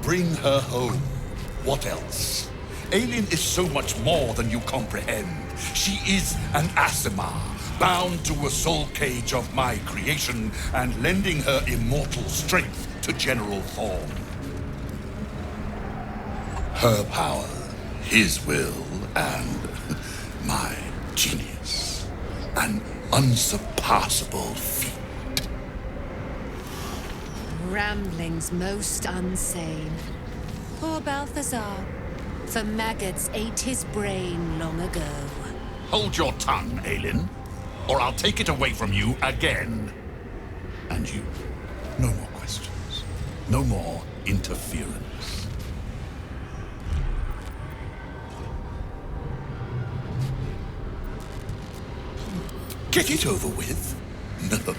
Bring her home. What else? Aylin is so much more than you comprehend. She is an Aasimar, bound to a soul cage of my creation and lending her immortal strength to General Thorn. Her power, his will, and my genius. An unsurpassable feat. Ramblings most unsane. Poor Balthazar. For maggots ate his brain long ago. Hold your tongue, Aylin, or I'll take it away from you again. And you, no more questions. No more interference. Get it over with? No,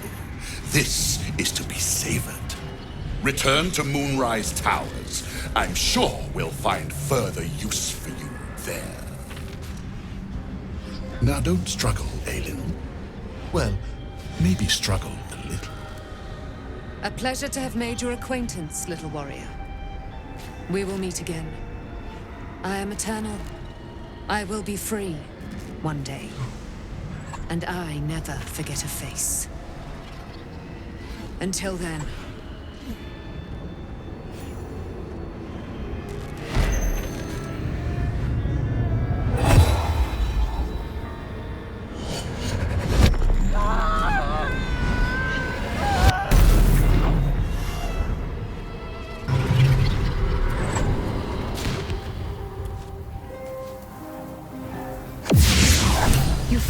this is to be savored. Return to Moonrise Towers. I'm sure we'll find further use for you there. Now don't struggle, Aylin. Well, maybe struggle a little. A pleasure to have made your acquaintance, little warrior. We will meet again. I am eternal. I will be free one day. And I never forget a face. Until then.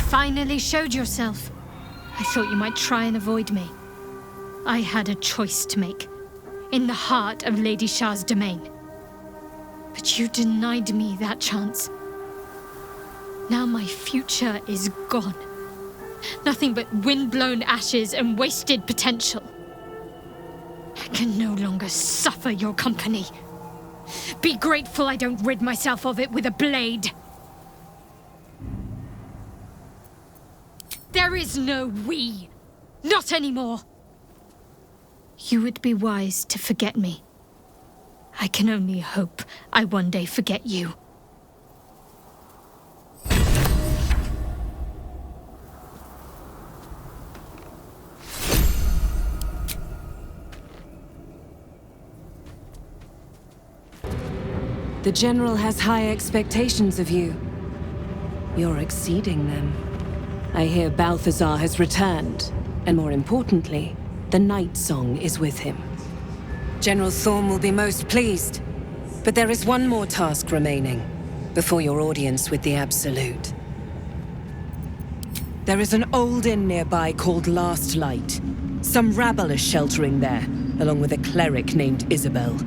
Finally showed yourself. I thought you might try and avoid me. I had a choice to make, in the heart of Lady Shah's domain. But you denied me that chance. Now my future is gone. Nothing but wind-blown ashes and wasted potential. I can no longer suffer your company. Be grateful I don't rid myself of it with a blade. There is no we. Not anymore. You would be wise to forget me. I can only hope I one day forget you. The General has high expectations of you. You're exceeding them. I hear Balthazar has returned, and more importantly, the Nightsong is with him. General Thorn will be most pleased, but there is one more task remaining before your audience with the Absolute. There is an old inn nearby called Last Light. Some rabble is sheltering there, along with a cleric named Isobel.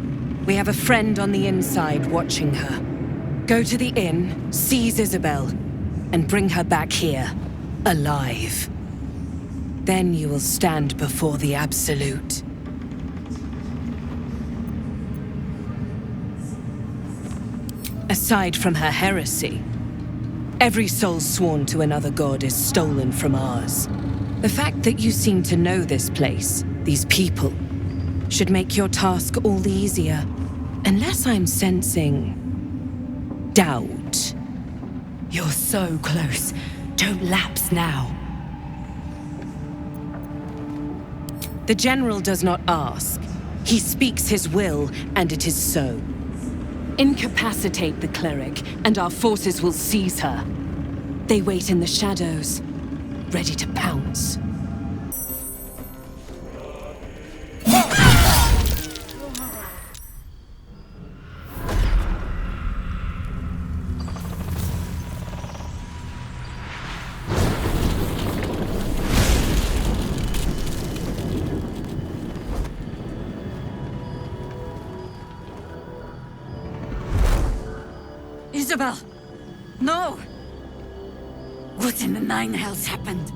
We have a friend on the inside watching her. Go to the inn, seize Isobel, and bring her back here. Alive. Then you will stand before the Absolute. Aside from her heresy, every soul sworn to another god is stolen from ours. The fact that you seem to know this place, these people, should make your task all the easier. Unless I'm sensing doubt. You're so close. Don't lapse now. The General does not ask. He speaks his will, and it is so. Incapacitate the cleric, and our forces will seize her. They wait in the shadows, ready to pounce. Isobel! No! What in the nine hells happened?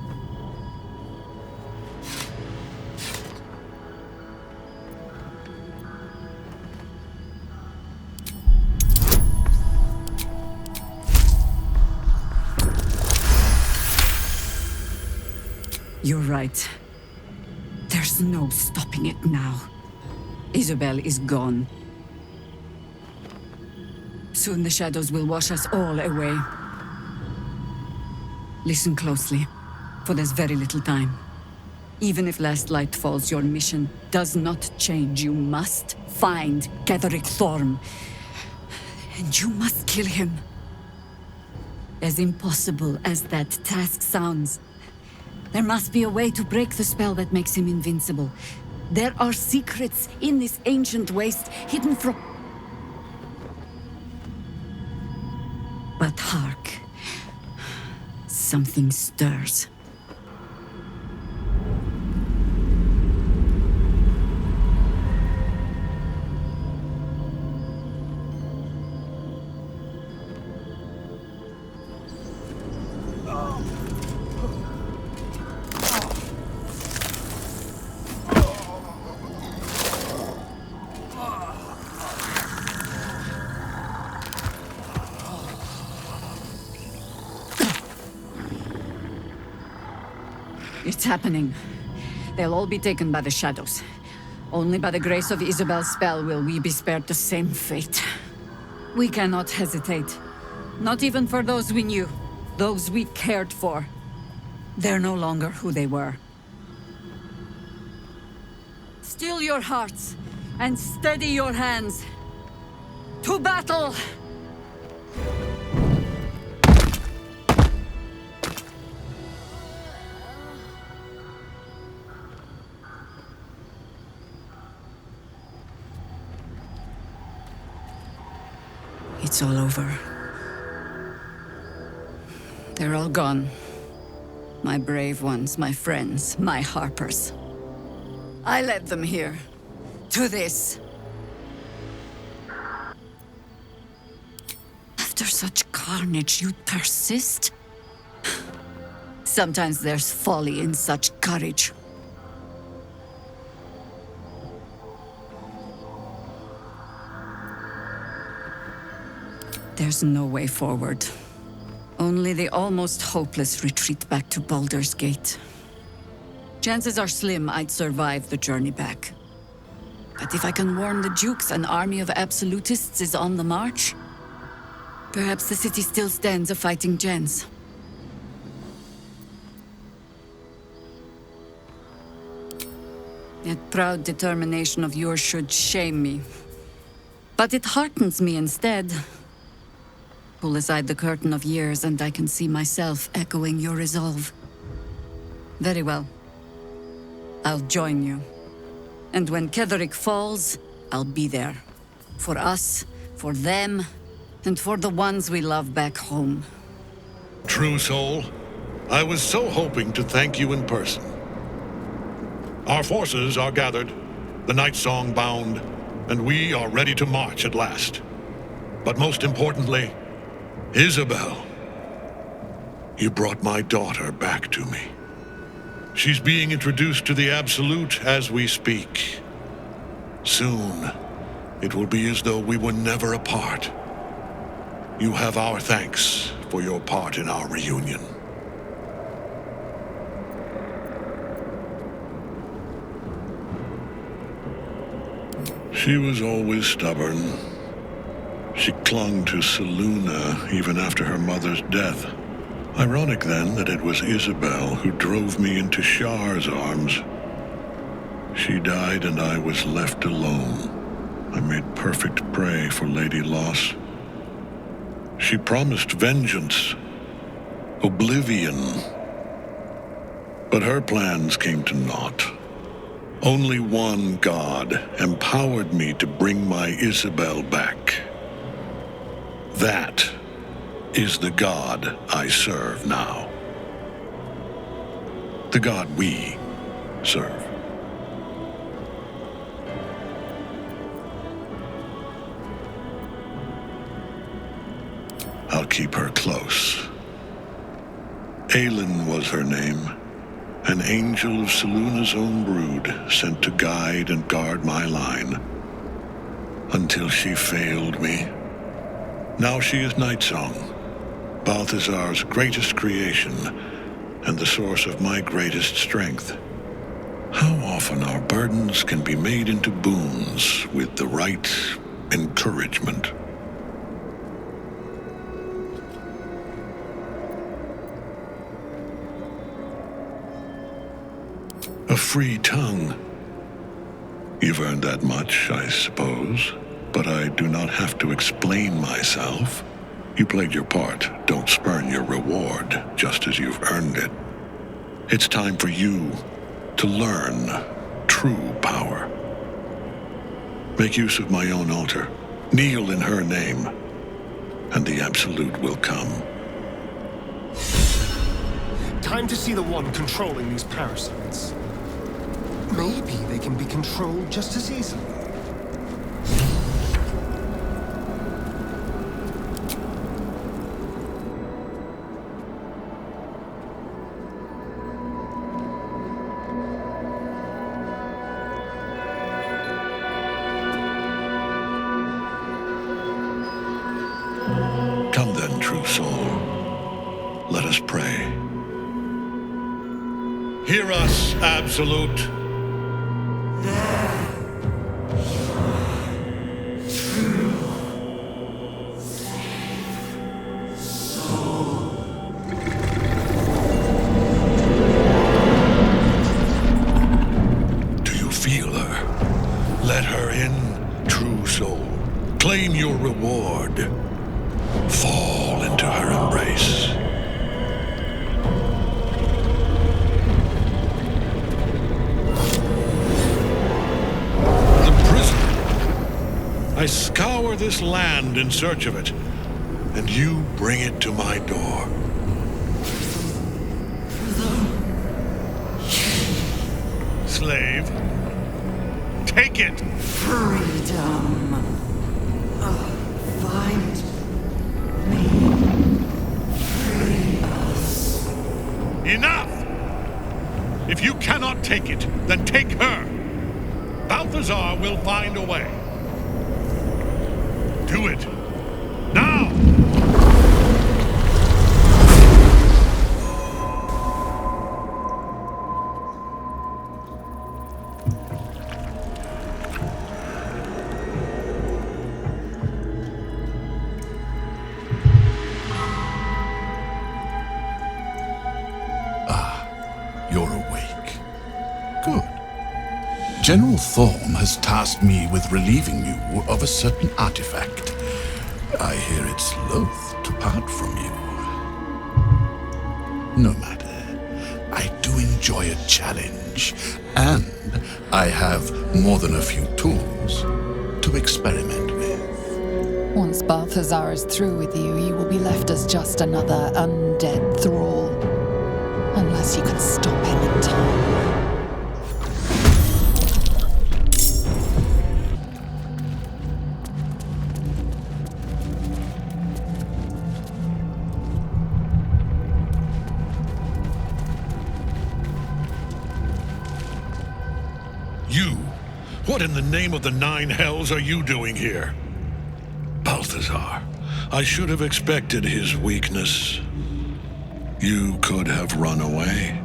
You're right. There's no stopping it now. Isobel is gone. Soon the shadows will wash us all away. Listen closely, for there's very little time. Even if last light falls, your mission does not change. You must find Ketheric Thorm. And you must kill him. As impossible as that task sounds, there must be a way to break the spell that makes him invincible. There are secrets in this ancient waste hidden from... But hark. Something stirs. It's happening. They'll all be taken by the shadows. Only by the grace of Isobel's spell will we be spared the same fate. We cannot hesitate. Not even for those we knew. Those we cared for. They're no longer who they were. Still your hearts, and steady your hands. To battle! It's all over. They're all gone. My brave ones, my friends, my Harpers. I led them here. To this. After such carnage, you persist? Sometimes there's folly in such courage. There's no way forward. Only the almost hopeless retreat back to Baldur's Gate. Chances are slim I'd survive the journey back. But if I can warn the Dukes an army of absolutists is on the march, perhaps the city still stands a fighting chance. That proud determination of yours should shame me. But it heartens me instead. Pull aside the curtain of years and I can see myself echoing your resolve. Very well. I'll join you. And when Ketheric falls, I'll be there. For us, for them, and for the ones we love back home. True soul, I was so hoping to thank you in person. Our forces are gathered, the Nightsong bound, and we are ready to march at last. But most importantly, Isobel, you brought my daughter back to me. She's being introduced to the Absolute as we speak. Soon, it will be as though we were never apart. You have our thanks for your part in our reunion. She was always stubborn. She clung to Selûne even after her mother's death. Ironic then that it was Isobel who drove me into Shar's arms. She died and I was left alone. I made perfect prey for Lady Loss. She promised vengeance, oblivion. But her plans came to naught. Only one god empowered me to bring my Isobel back. That is the god I serve now. The god we serve. I'll keep her close. Aylin was her name, an angel of Selûne's own brood, sent to guide and guard my line. Until she failed me. Now she is Nightsong, Balthazar's greatest creation, and the source of my greatest strength. How often our burdens can be made into boons with the right encouragement. A free tongue. You've earned that much, I suppose. But I do not have to explain myself. You played your part. Don't spurn your reward, just as you've earned it. It's time for you to learn true power. Make use of my own altar. Kneel in her name, and the Absolute will come. Time to see the one controlling these parasites. Maybe they can be controlled just as easily. Come then, true soul. Let us pray. Hear us, Absolute. Do you feel her? Let her in, true soul. Claim your reward. Fall into her embrace. The prison. I scour this land in search of it, and you bring it to my door. Slave, take it! Freedom. Find me. Free us. Enough! If you cannot take it, then take her. Balthazar will find a way. Do it. Now! You're awake. Good. General Thorm has tasked me with relieving you of a certain artifact. I hear it's loath to part from you. No matter. I do enjoy a challenge, and I have more than a few tools to experiment with. Once Balthazar is through with you, you will be left as just another undead thrall. Unless you can stop him in time. You? What in the name of the nine hells are you doing here? Balthazar, I should have expected his weakness. You could have run away,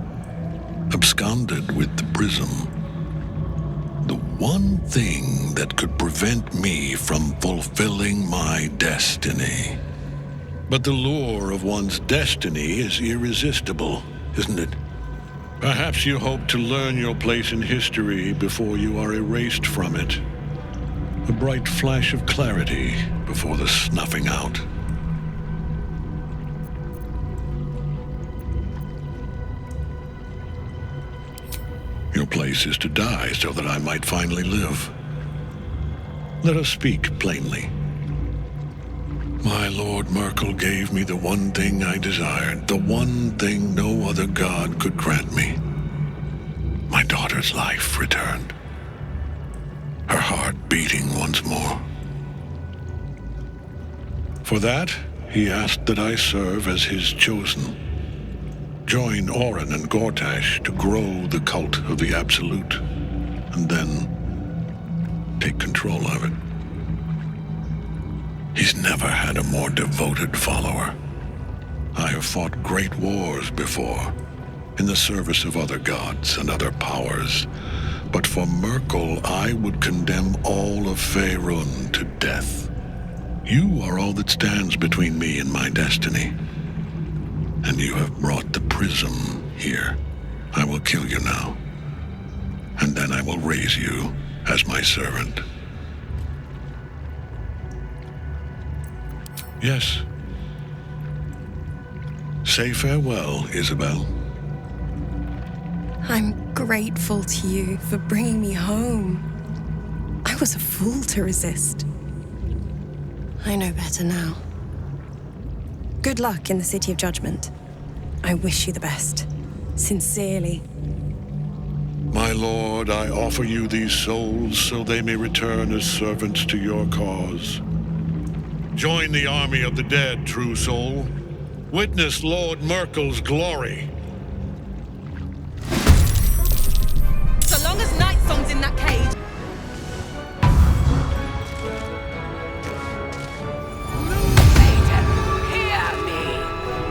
absconded with the prism. The one thing that could prevent me from fulfilling my destiny. But the lure of one's destiny is irresistible, isn't it? Perhaps you hope to learn your place in history before you are erased from it. A bright flash of clarity before the snuffing out. Your place is to die so that I might finally live. Let us speak plainly. My Lord Myrkul gave me the one thing I desired, the one thing no other god could grant me. My daughter's life returned. Her heart beating once more. For that, he asked that I serve as his chosen. Join Orin and Gortash to grow the cult of the Absolute, and then take control of it. He's never had a more devoted follower. I have fought great wars before, in the service of other gods and other powers, but for Myrkul I would condemn all of Faerun to death. You are all that stands between me and my destiny. And you have brought the prism here. I will kill you now. and then I will raise you as my servant. Yes. Say farewell, Isobel. I'm grateful to you for bringing me home. I was a fool to resist. I know better now. Good luck in the City of Judgment. I wish you the best. Sincerely. My lord, I offer you these souls so they may return as servants to your cause. Join the army of the dead, true soul. Witness Lord Myrkul's glory. So long as Nightsong's in that cage. Hear me!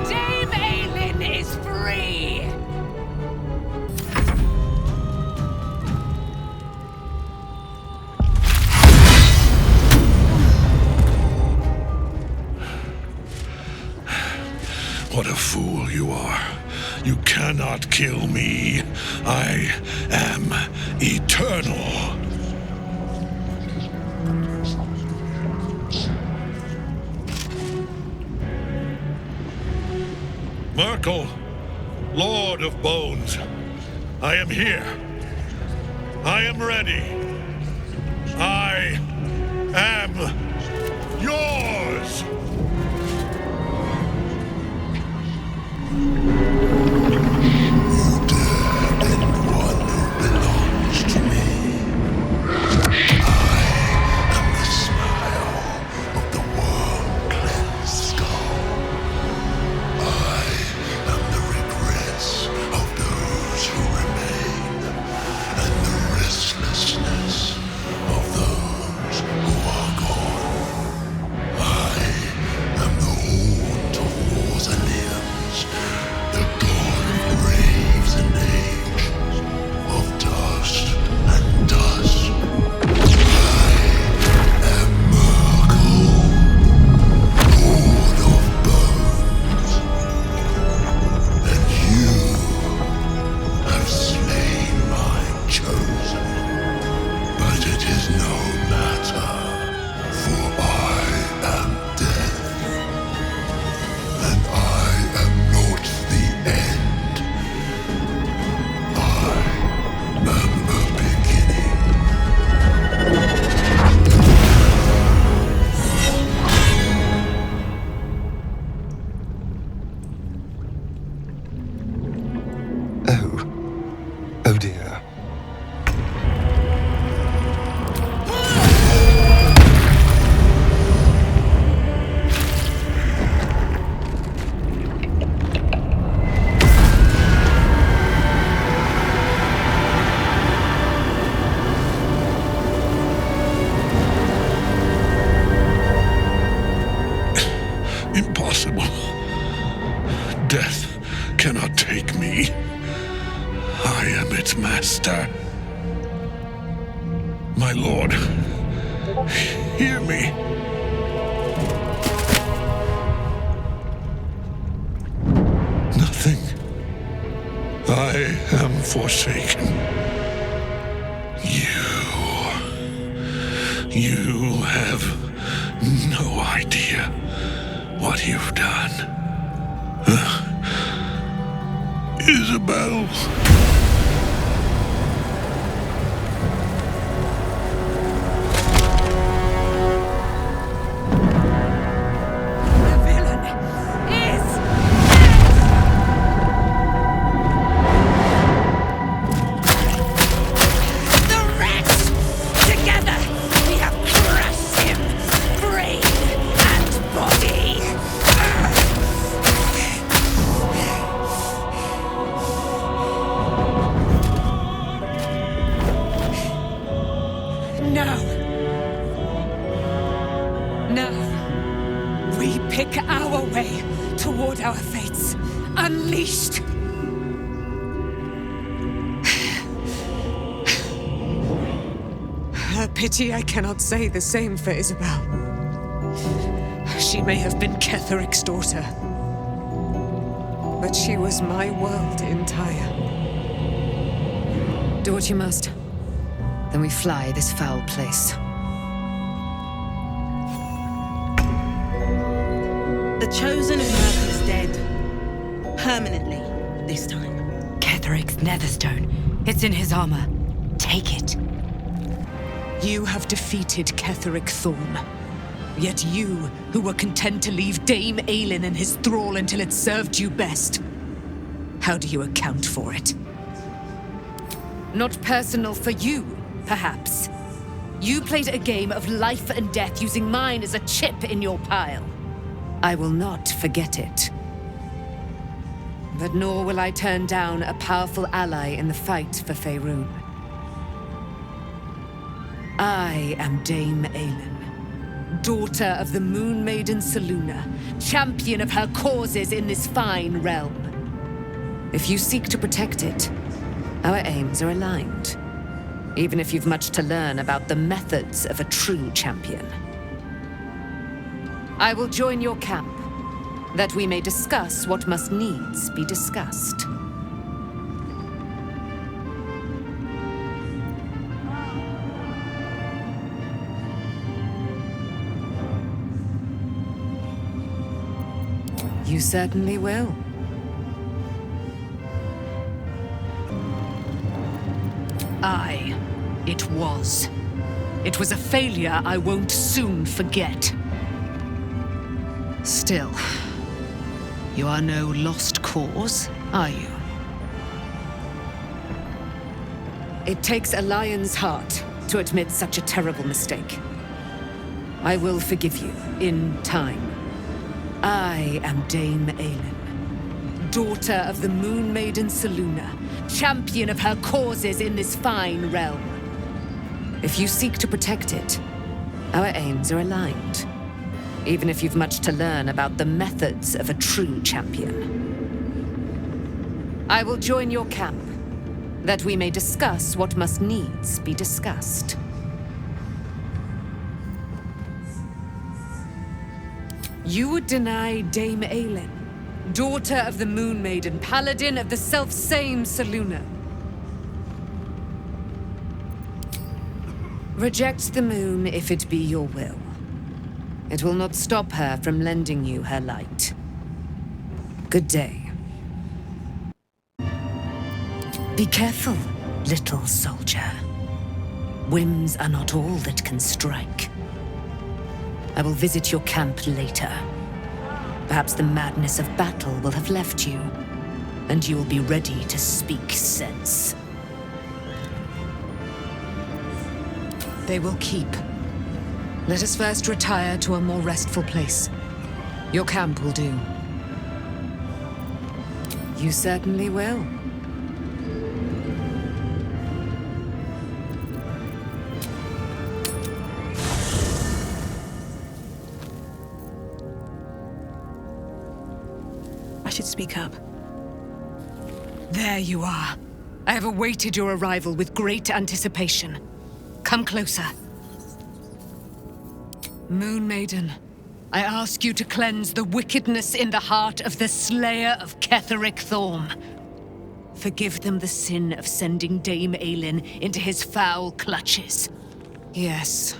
Dame Aylin is free! What a fool you are. You cannot kill me. I am eternal. Myrkul, Lord of Bones, I am here. I am ready. I am yours. Oh dear. Impossible. Death cannot take me. I am its master. My lord, hear me. Nothing. I am forsaken. You have no idea what you've done. Isobel. Unleashed! A pity I cannot say the same for Isobel. She may have been Ketheric's daughter, but she was my world entire. Do what you must. Then we fly this foul place. The Chosen of Myrkul is dead. Permanently, this time. Ketheric's netherstone. It's in his armor. Take it. You have defeated Ketheric Thorm. Yet you, who were content to leave Dame Aylin and his thrall until it served you best. How do you account for it? Not personal for you, perhaps. You played a game of life and death using mine as a chip in your pile. I will not forget it. But nor will I turn down a powerful ally in the fight for Faerun. I am Dame Aylin, daughter of the Moon Maiden Selûne, champion of her causes in this fine realm. If you seek to protect it, our aims are aligned, even if you've much to learn about the methods of a true champion. I will join your camp, that we may discuss what must needs be discussed. You certainly will. Aye, it was. It was a failure I won't soon forget. Still, you are no lost cause, are you? It takes a lion's heart to admit such a terrible mistake. I will forgive you in time. I am Dame Aylin, daughter of the Moon Maiden Selûne, champion of her causes in this fine realm. If you seek to protect it, our aims are aligned, even if you've much to learn about the methods of a true champion. I will join your camp, that we may discuss what must needs be discussed. You would deny Dame Aylin, daughter of the Moon Maiden, paladin of the self-same Selûne. Reject the moon if it be your will. It will not stop her from lending you her light. Good day. Be careful, little soldier. Whims are not all that can strike. I will visit your camp later. Perhaps the madness of battle will have left you, and you will be ready to speak sense. They will keep. Let us first retire to a more restful place. Your camp will do. You certainly will. I should speak up. There you are. I have awaited your arrival with great anticipation. Come closer. Moon Maiden, I ask you to cleanse the wickedness in the heart of the slayer of Ketheric Thorm. Forgive them the sin of sending Dame Aylin into his foul clutches. Yes.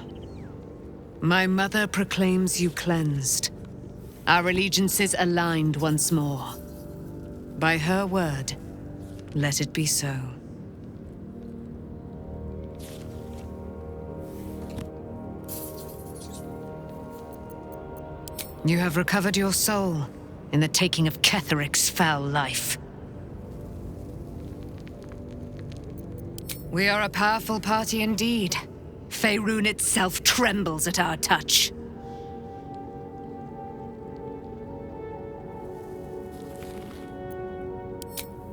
My mother proclaims you cleansed. Our allegiances aligned once more. By her word, let it be so. You have recovered your soul in the taking of Ketheric's foul life. We are a powerful party indeed. Faerun itself trembles at our touch.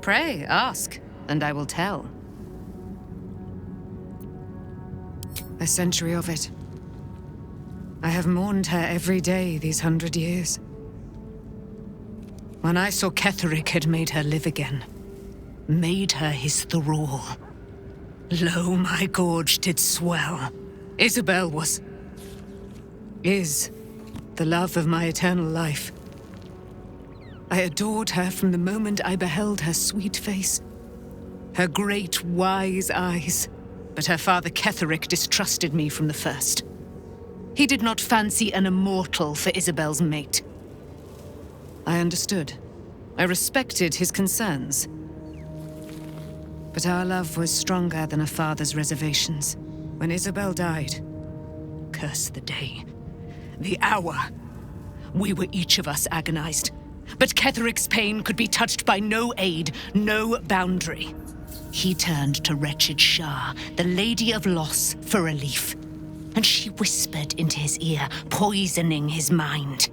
Pray, ask, and I will tell. A century of it. I have mourned her every day these 100 years. When I saw Ketheric had made her live again, made her his thrall, lo, my gorge did swell. Isobel is the love of my eternal life. I adored her from the moment I beheld her sweet face. Her great, wise eyes. But her father Ketheric distrusted me from the first. He did not fancy an immortal for Isobel's mate. I understood. I respected his concerns. But our love was stronger than a father's reservations. When Isobel died, curse the day, the hour, we were each of us agonized. But Ketheric's pain could be touched by no aid, no boundary. He turned to wretched Shah, the Lady of Loss, for relief. And she whispered into his ear, poisoning his mind.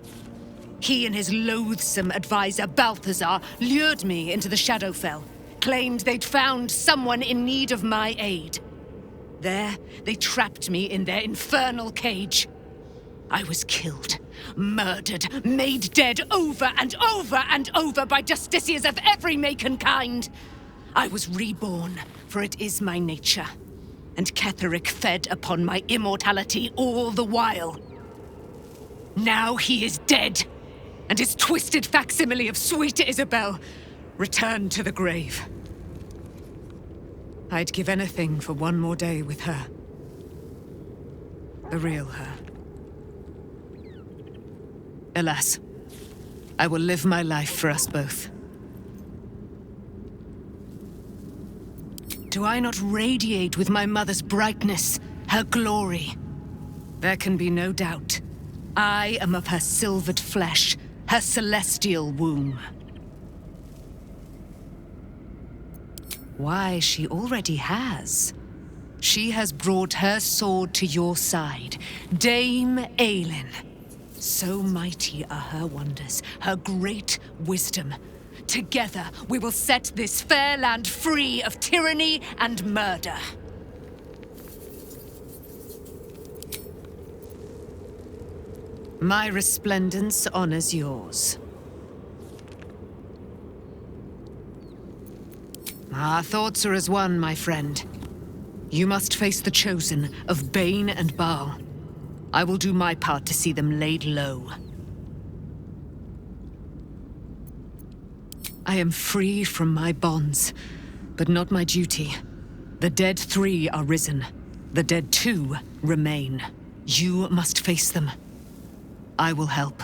He and his loathsome advisor, Balthazar, lured me into the Shadowfell, claimed they'd found someone in need of my aid. There, they trapped me in their infernal cage. I was killed, murdered, made dead over and over and over by justiciars of every make and kind. I was reborn, for it is my nature. And Ketheric fed upon my immortality all the while. Now he is dead, and his twisted facsimile of sweet Isobel returned to the grave. I'd give anything for one more day with her. The real her. Alas, I will live my life for us both. Do I not radiate with my mother's brightness, her glory? There can be no doubt. I am of her silvered flesh, her celestial womb. Why, she already has. She has brought her sword to your side, Dame Aylin. So mighty are her wonders, her great wisdom. Together, we will set this fair land free of tyranny and murder. My resplendence honors yours. Our thoughts are as one, my friend. You must face the chosen of Bane and Baal. I will do my part to see them laid low. I am free from my bonds, but not my duty. The dead 3 are risen. The dead 2 remain. You must face them. I will help.